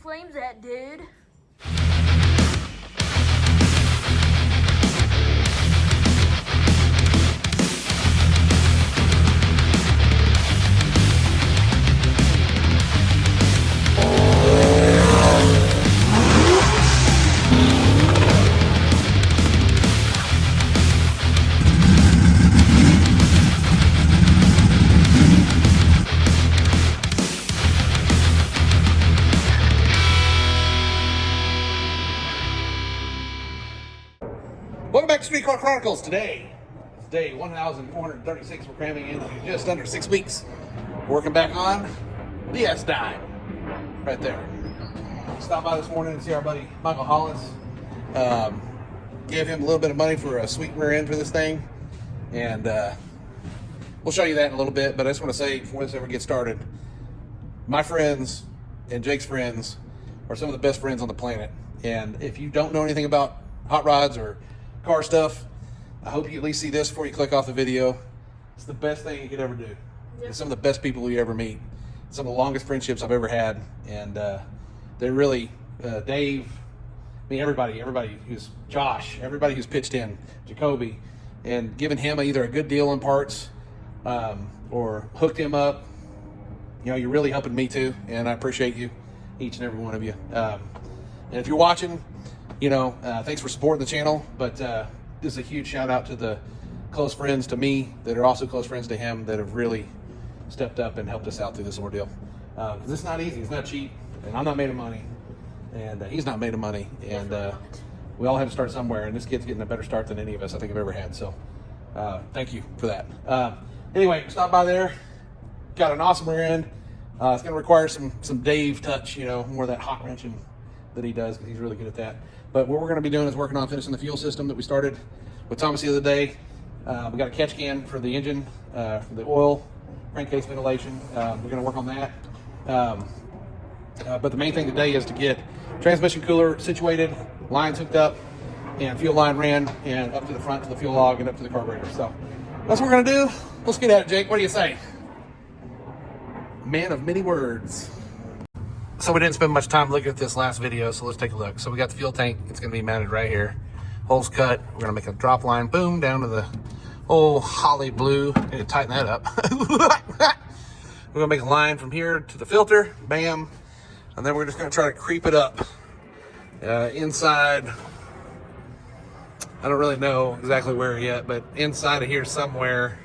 flames at, dude? Welcome back to Street Car Chronicles. Today is day 1,436. We're cramming into just under 6 weeks. Working back on the S9 right there. Stopped by this morning to see our buddy Michael Hollis. Gave him a little bit of money for a sweet rear end for this thing, and we'll show you that in a little bit. But I just want to say before this ever gets started, my friends and Jake's friends are some of the best friends on the planet. And if you don't know anything about hot rods or car stuff, I hope you at least see this before you click off the video. It's the best thing you could ever do. Yep. It's some of the best people you ever meet. Some of the longest friendships I've ever had, and they're really Dave. I mean, everybody who's Josh, everybody who's pitched in, Jacoby, and given him either a good deal on parts or hooked him up. You know, you're really helping me too, and I appreciate you, each and every one of you. And if you're watching, you know, thanks for supporting the channel, but this is a huge shout out to the close friends to me that are also close friends to him that have really stepped up and helped us out through this ordeal. Because it's not easy, it's not cheap, and I'm not made of money, and he's not made of money, and we all have to start somewhere, and this kid's getting a better start than any of us I think have ever had, so thank you for that. Anyway, stop by there, got an awesome rear end. It's going to require some Dave touch, you know, more of that hot wrenching that he does, because he's really good at that. But what we're going to be doing is working on finishing the fuel system that we started with Thomas the other day. We got a catch can for the engine, for the oil, crankcase ventilation. We're going to work on that. But the main thing today is to get transmission cooler situated, lines hooked up, and fuel line ran, and up to the front to the fuel log and up to the carburetor. So that's what we're going to do. Let's get at it, Jake. What do you say? Man of many words. So we didn't spend much time looking at this last video, so let's take a look. So we got the fuel tank. It's going to be mounted right here. Holes cut. We're going to make a drop line, boom, down to the old holly blue. Need to tighten that up. We're going to make a line from here to the filter, bam. And then we're just going to try to creep it up inside. I don't really know exactly where yet, but inside of here somewhere,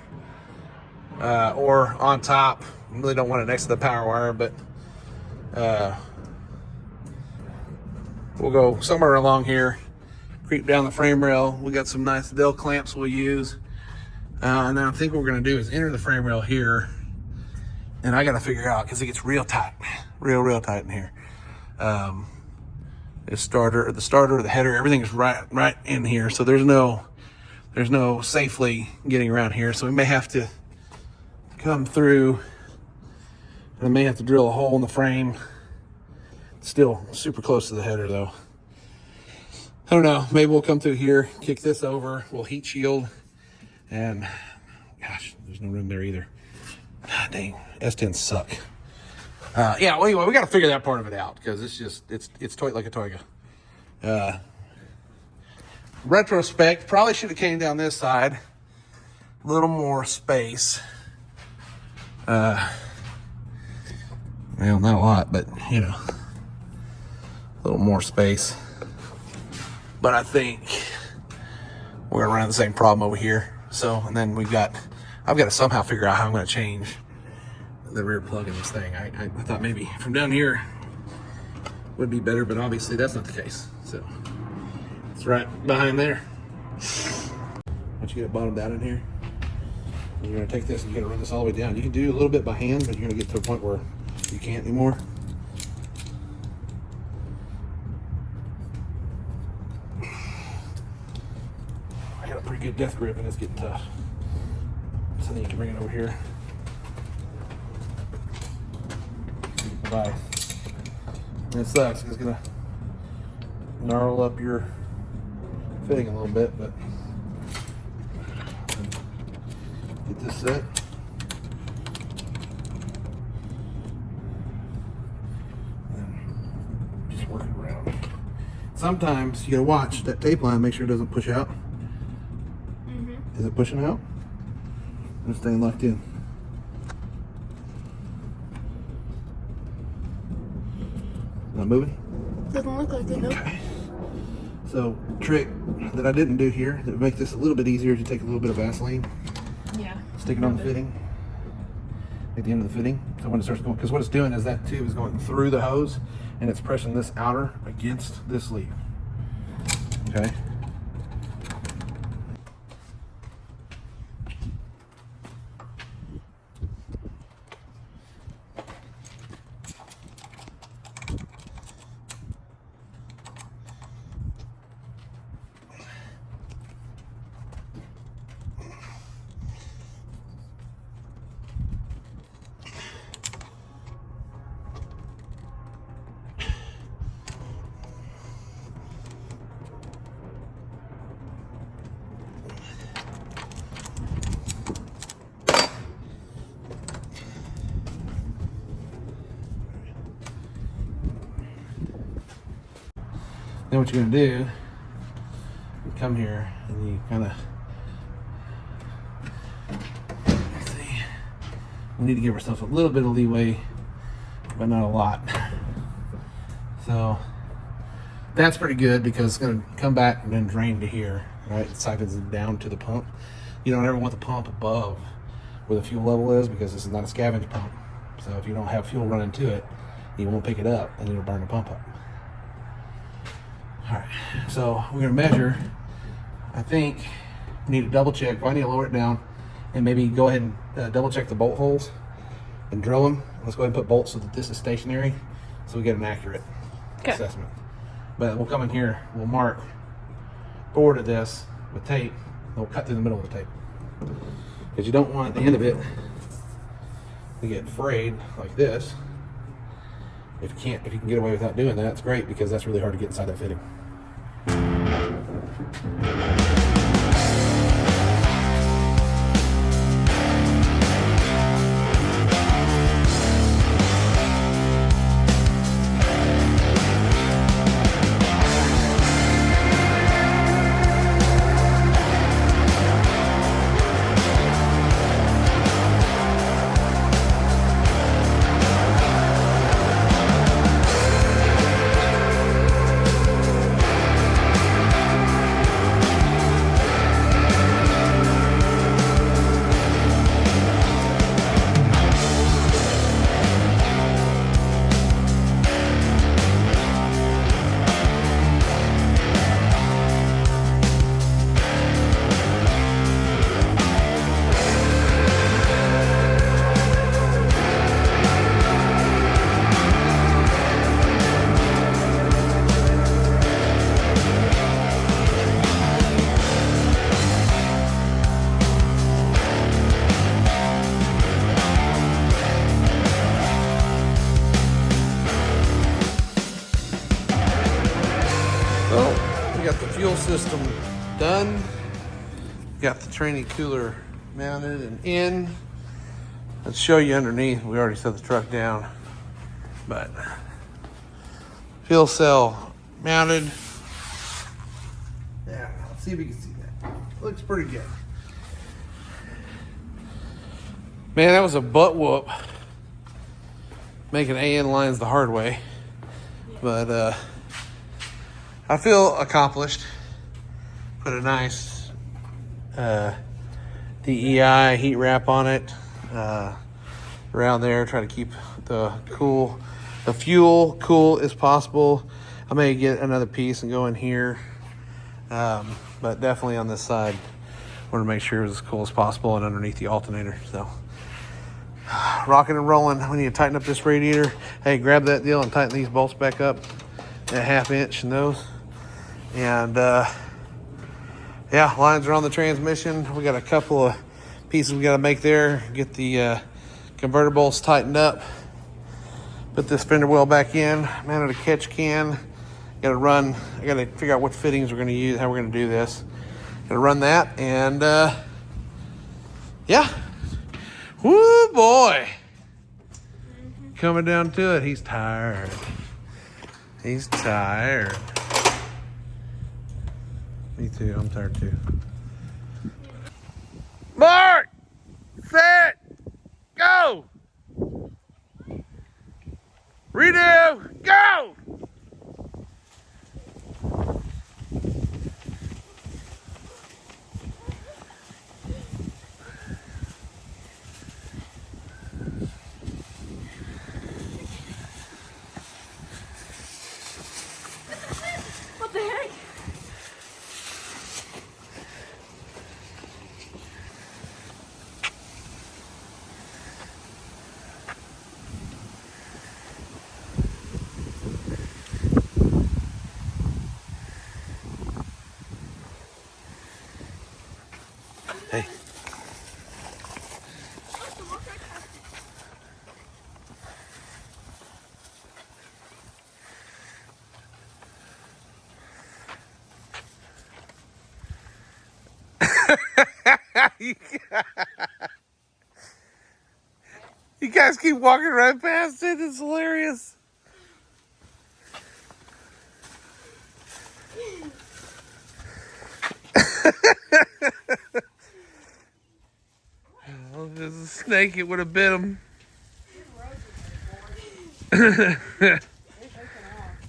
or on top. I really don't want it next to the power wire, but we'll go somewhere along here, creep down the frame rail. We got some nice Dell clamps we'll use, and then I think what we're going to do is enter the frame rail here, and I got to figure out, because it gets real tight, real tight in here. The starter, the header, everything is right in here, so there's no safely getting around here. So we may have to come through. I may have to drill a hole in the frame. Still super close to the header though. I don't know, maybe we'll come through here, kick this over, we'll heat shield, and gosh, there's no room there either. Dang, S10s suck. Yeah, well, anyway, we got to figure that part of it out, because it's toy like a Toyota. Retrospect, probably should have came down this side. A little more space. Well, not a lot, but you know, a little more space. But I think we're gonna run into the same problem over here. So, and then I've got to somehow figure out how I'm gonna change the rear plug in this thing. I thought maybe from down here would be better, but obviously that's not the case. So it's right behind there. Once you get it bottomed out in here, you're gonna take this and you're gonna run this all the way down. You can do a little bit by hand, but you're gonna get to a point where you can't anymore. I got a pretty good death grip and it's getting tough. So then you can bring it over here. Bye. And it sucks, it's gonna gnarl up your fitting a little bit, but get this set. work it around. Sometimes you gotta watch that tape line, make sure it doesn't push out. Is it pushing out? It's staying locked in. Not moving? Doesn't look like it, no. Okay. So, trick that I didn't do here that would make this a little bit easier to take a little bit of Vaseline, Yeah. stick it on the fitting, at the end of the fitting. So when it starts going, because what it's doing is that tube is going through the hose and it's pressing this outer against this sleeve. Okay. Then what you're gonna do, you come here and you kind of see. We need to give ourselves a little bit of leeway, but not a lot. So that's pretty good because it's gonna come back and then drain to here, right? It siphons it down to the pump. You don't ever want the pump above where the fuel level is because this is not a scavenge pump. So if you don't have fuel running to it, you won't pick it up and it'll burn the pump up. All right, so we're gonna measure. I think we need to double check. Well, I need to lower it down and maybe go ahead and double check the bolt holes and drill them. Let's go ahead and put bolts so that this is stationary so we get an accurate assessment. But we'll come in here, we'll mark forward of this with tape, and we'll cut through the middle of the tape. Because you don't want at the end of it to get frayed like this. If you can get away without doing that, it's great because that's really hard to get inside that fitting. We got the fuel system done. Got the training cooler mounted and in. Let's show you underneath. We already set the truck down, but fuel cell mounted. Yeah, let's see if we can see that. Looks pretty good. Man, that was a butt whoop. Making AN lines the hard way. But I feel accomplished. Put a nice DEI heat wrap on it around there. Try to keep the fuel cool as possible. I may get another piece and go in here, but definitely on this side, want to make sure it was as cool as possible and underneath the alternator. So rocking and rolling. We need to tighten up this radiator. Hey, grab that deal and tighten these bolts back up at 1/2 inch in those. And yeah, lines are on the transmission. We got a couple of pieces we got to make there. Get the converter bolts tightened up. Put this fender well back in. Mounted a catch can. Got to run. I got to figure out what fittings we're going to use, how we're going to do this. Got to run that, and yeah. Woo boy! Coming down to it. He's tired. He's tired. Me too. I'm tired too. Mark! Set! Go! Redo! Go! What the heck? Hey. You guys keep walking right past it. It's hilarious. Oh, if there's a snake, it would have bit him.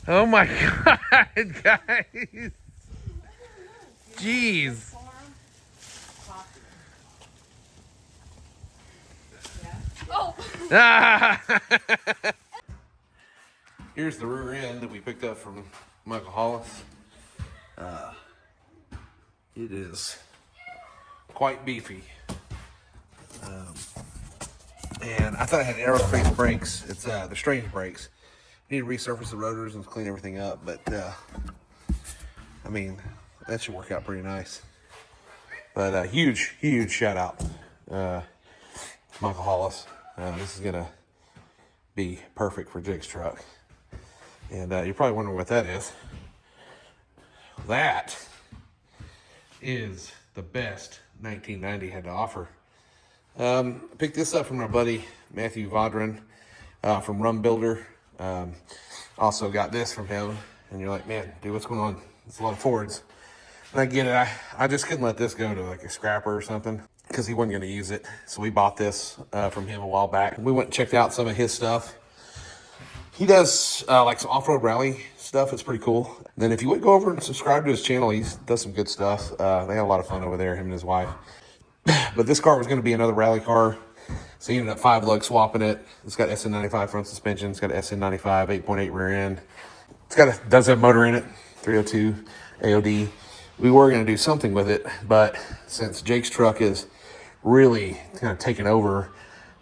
Oh my God, guys. Jeez. Oh! Here's the rear end that we picked up from Michael Hollis. It is quite beefy. And I thought it had aerospace brakes. It's the strange brakes. Need to resurface the rotors and clean everything up, but I mean, that should work out pretty nice. But huge shout out to Michael Hollis. This is gonna be perfect for Jake's truck. And you're probably wondering what that is. That is the best 1990 had to offer. I picked this up from our buddy Matthew Vaudrin from Rum Builder. Also got this from him, and you're like, man, dude, what's going on? It's a lot of Fords. And I get it. I just couldn't let this go to like a scrapper or something because he wasn't going to use it. So we bought this from him a while back. We went and checked out some of his stuff. He does like some off-road rally stuff. It's pretty cool. And then if you would go over and subscribe to his channel, he does some good stuff. They have a lot of fun over there, him and his wife. But this car was going to be another rally car. So he ended up 5-lug swapping it. It's got SN95 front suspension. It's got SN95 8.8 rear end. Does have motor in it, 302 AOD. We were going to do something with it, but since Jake's truck is really kind of taken over,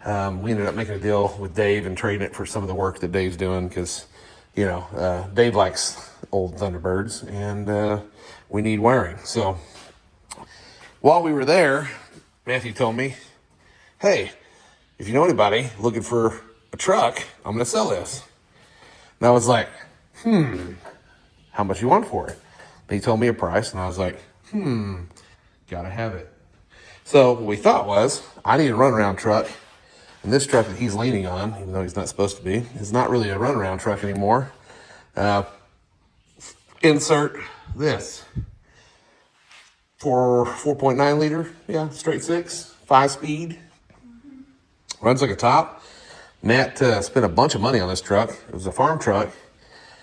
we ended up making a deal with Dave and trading it for some of the work that Dave's doing because, you know, Dave likes old Thunderbirds and we need wiring. So while we were there, Matthew told me, hey, if you know anybody looking for a truck, I'm going to sell this. And I was like, how much you want for it? And he told me a price, and I was like, gotta have it. So what we thought was, I need a runaround truck, and this truck that he's leaning on, even though he's not supposed to be, is not really a runaround truck anymore. Insert this. For 4.9 liter, yeah, straight 6, 5-speed. Runs like a top. Matt spent a bunch of money on this truck. It was a farm truck.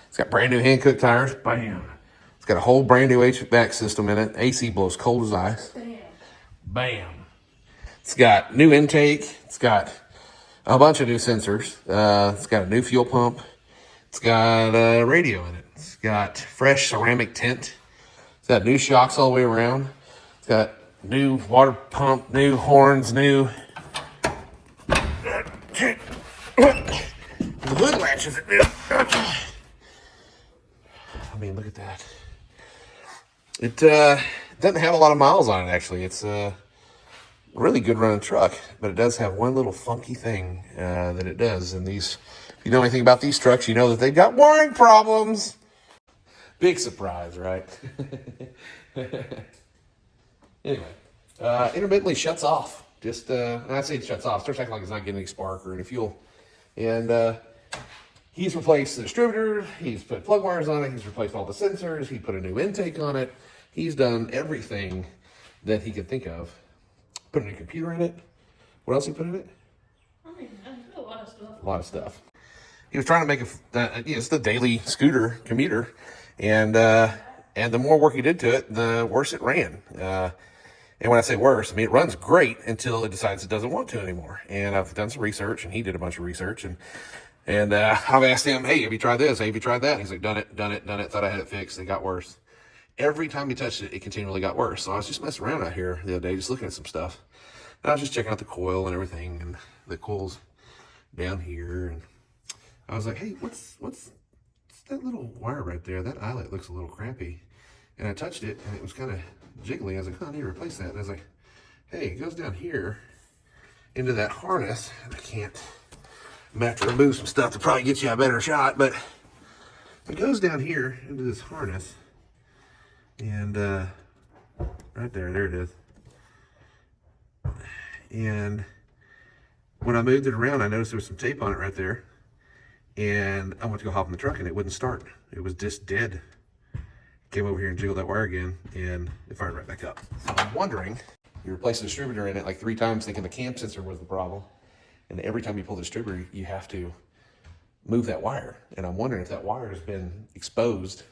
It's got brand new Hankook tires. Bam. It's got a whole brand new HVAC system in it. AC blows cold as ice. Bam. It's got new intake. It's got a bunch of new sensors. It's got a new fuel pump. It's got a radio in it. It's got fresh ceramic tint. It's got new shocks all the way around. It's got new water pump, new horns, new... The hood latches it new. I mean, look at that. It doesn't have a lot of miles on it, actually. It's a really good running truck, but it does have one little funky thing that it does. And these, if you know anything about these trucks, you know that they've got wiring problems. Big surprise, right? Anyway, intermittently shuts off. Just, when I say it shuts off, starts acting like it's not getting any spark or any fuel. And He's replaced the distributor, he's put plug wires on it, he's replaced all the sensors, he put a new intake on it. He's done everything that he could think of. Put a new computer in it. What else he put in it? I mean, a lot of stuff. A lot of stuff. He was trying to make it's the daily scooter commuter, and the more work he did to it, the worse it ran. And when I say worse, I mean it runs great until it decides it doesn't want to anymore. And I've done some research, and he did a bunch of research, and I've asked him, hey, have you tried this? Hey, have you tried that? And he's like, done it. Thought I had it fixed. It got worse. Every time he touched it, it continually got worse. So I was just messing around out here the other day, just looking at some stuff. And I was just checking out the coil and everything, and the coil's down here. And I was like, hey, what's that little wire right there? That eyelet looks a little crappy. And I touched it, and it was kind of jiggly. I was like, oh, I need to replace that. And I was like, hey, it goes down here into that harness. And I can't. I'm gonna have to remove some stuff to probably get you a better shot, but it goes down here into this harness. And right there it is. And when I moved it around, I noticed there was some tape on it right there. And I went to go hop in the truck, and it wouldn't start. It was just dead. Came over here and jiggled that wire again, and it fired right back up. So I'm wondering, you replaced the distributor in it like 3 times thinking the cam sensor was the problem. And every time you pull the distributor, you have to move that wire. And I'm wondering if that wire has been exposed,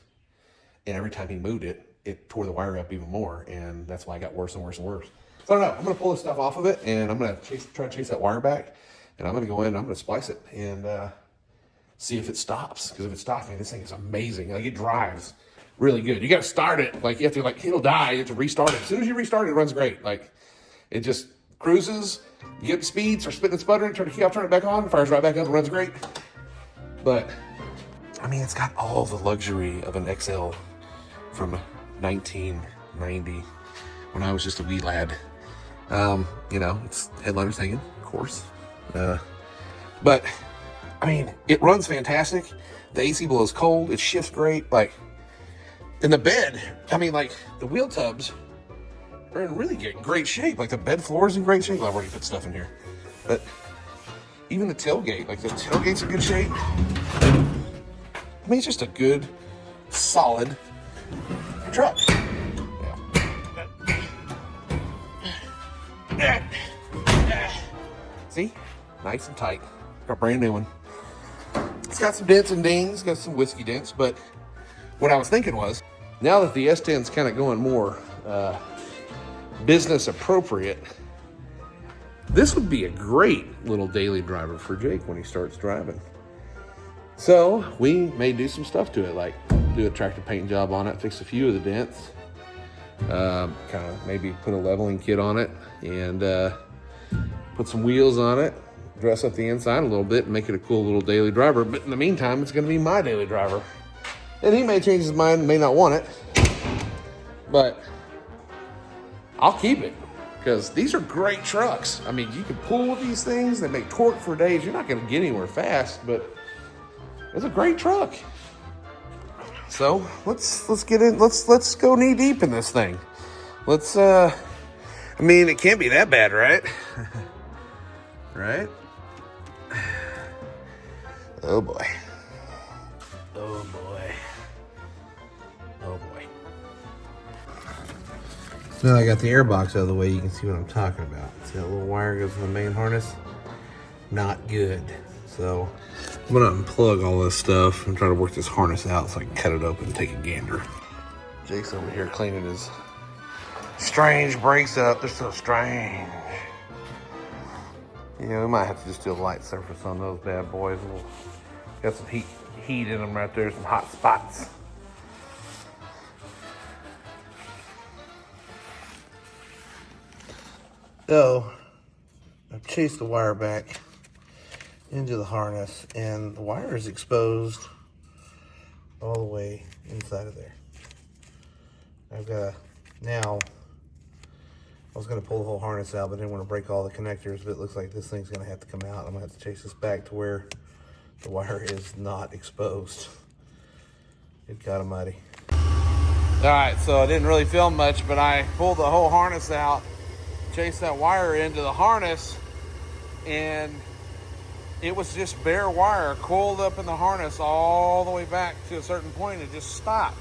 and every time he moved it, it tore the wire up even more, and that's why it got worse and worse and worse. So I don't know. I'm going to pull this stuff off of it, and I'm going to try to chase that wire back, and I'm going to go in and I'm going to splice it and see if it stops. Because if it stops, man, this thing is amazing. Like, it drives really good. You got to start it. Like, you have to, like, it'll die. You have to restart it. As soon as you restart it, it runs great. Like, it just cruises. You get the speed, start spitting and sputtering, turn the key off, turn it back on, fires right back up, and runs great. But, I mean, it's got all the luxury of an XL from 1990 when I was just a wee lad. You know, it's headliners hanging, of course. But, I mean, it runs fantastic. The AC blows cold. It shifts great. Like, in the bed, I mean, like, the wheel tubs are in really great shape. Like, the bed floor is in great shape. I've already put stuff in here. But even the tailgate, like, the tailgate's in good shape. I mean, it's just a good, solid truck. Yeah. See? Nice and tight. Got a brand new one. It's got some dents and dings, got some whiskey dents, but what I was thinking was, now that the S10's kind of going more business appropriate, this would be a great little daily driver for Jake when he starts driving. So we may do some stuff to it, like do a tractor paint job on it, fix a few of the dents, kind of maybe put a leveling kit on it, and put some wheels on it, dress up the inside a little bit, and make it a cool little daily driver. But in the meantime, it's going to be my daily driver. And he may change his mind, may not want it, but I'll keep it, because these are great trucks. I mean, you can pull with these things. They make torque for days. You're not going to get anywhere fast, but it's a great truck. So let's get in. Let's go knee deep in this thing. I mean, it can't be that bad, right? Right? Oh boy. Oh boy. Oh boy. Now I got the airbox out of the way, you can see what I'm talking about. See that little wire goes in the main harness? Not good. So I'm gonna unplug all this stuff and try to work this harness out so I can cut it open and take a gander. Jake's over here cleaning his strange brakes up. They're so strange. Yeah, we might have to just do a light surface on those bad boys. Got some heat in them right there, some hot spots. So, I've chased the wire back into the harness, and the wire is exposed all the way inside of there. I've got now, I was going to pull the whole harness out, but I didn't want to break all the connectors, but it looks like this thing's going to have to come out. I'm going to have to chase this back to where the wire is not exposed. Good God almighty. All right, so I didn't really film much, but I pulled the whole harness out, chased that wire into the harness, and it was just bare wire coiled up in the harness all the way back to a certain point. It just stopped.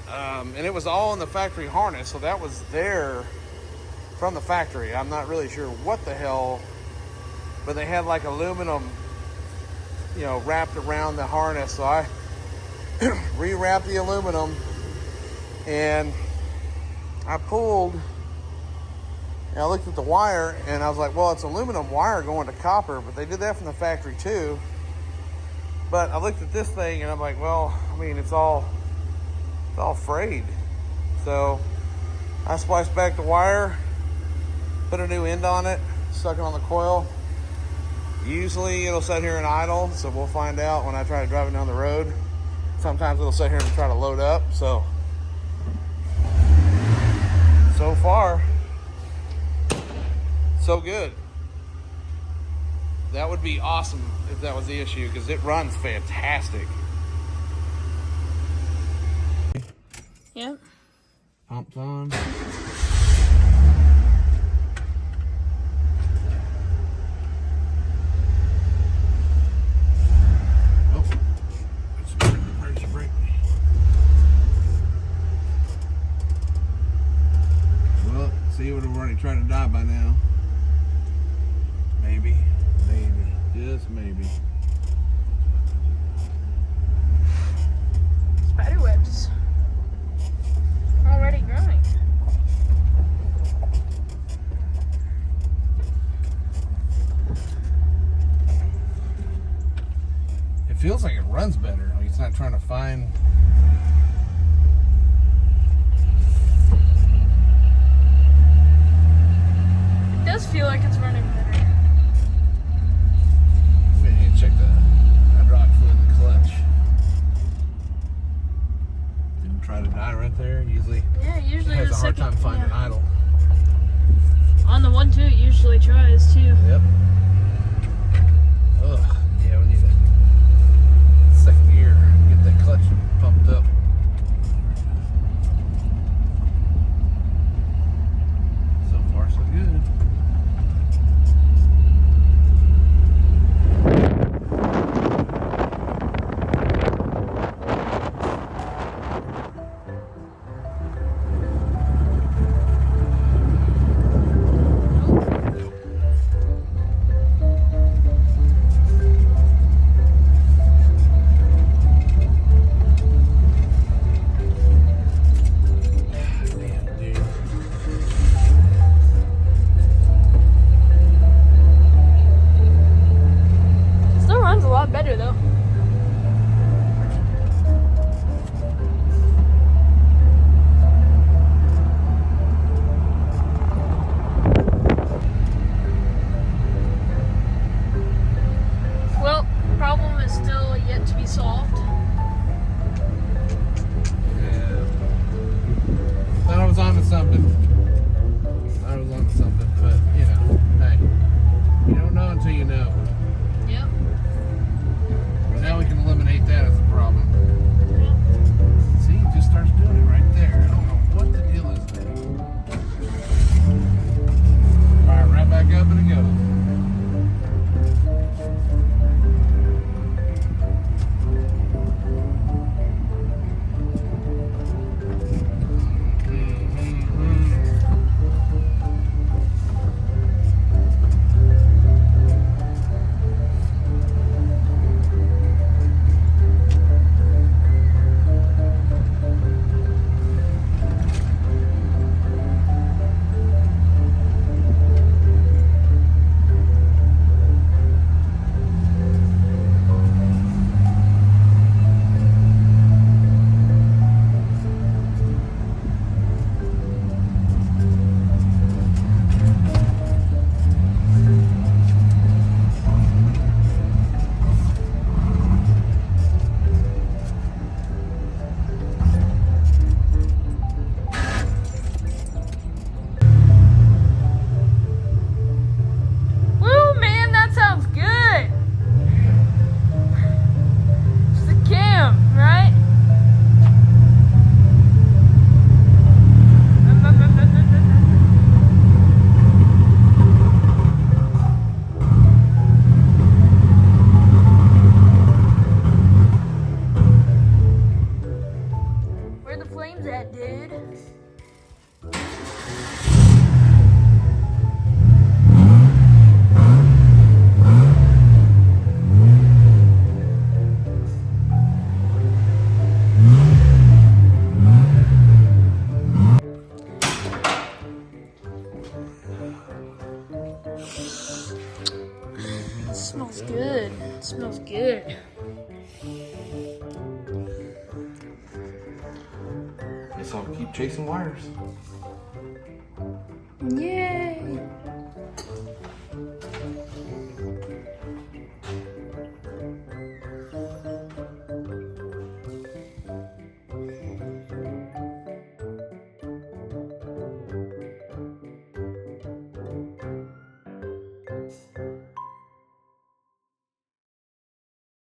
And it was all in the factory harness, so that was there from the factory. I'm not really sure what the hell, but they had like aluminum, wrapped around the harness. So I rewrapped the aluminum and I pulled, and I looked at the wire and I was like, well, it's aluminum wire going to copper, but they did that from the factory too. But I looked at this thing and I'm like, well, I mean, it's all frayed. So I spliced back the wire, put a new end on it, stuck it on the coil. Usually it'll sit here and idle, so we'll find out when I try to drive it down the road. Sometimes it'll sit here and try to load up. So far, so good. That would be awesome if that was the issue, because it runs fantastic. Yep. Pump's on. See, would have already tried to die by now. Maybe, just maybe. Spider webs already growing. It feels like it runs better. Like it's not trying to find. It does feel like it's running better. We need to check the hydraulic fluid in the clutch. Didn't try to die right there. Usually Usually it has the a hard second, time finding idle. On the 1-2 it usually tries too. Yep. Ugh. Yeah, we need a second gear. Get that clutch pumped up. So far, so good. Better though. Well, problem is still yet to be solved. Yeah. Thought I was onto something. But hey, you don't know until you know. Yep. Now we can eliminate that as a problem. Yep. See, it just starts doing it right there. I don't know what the deal is there. Fire right back up and it goes. that, dude. It smells good. It smells good. Guess I'll keep chasing wires. Yeah.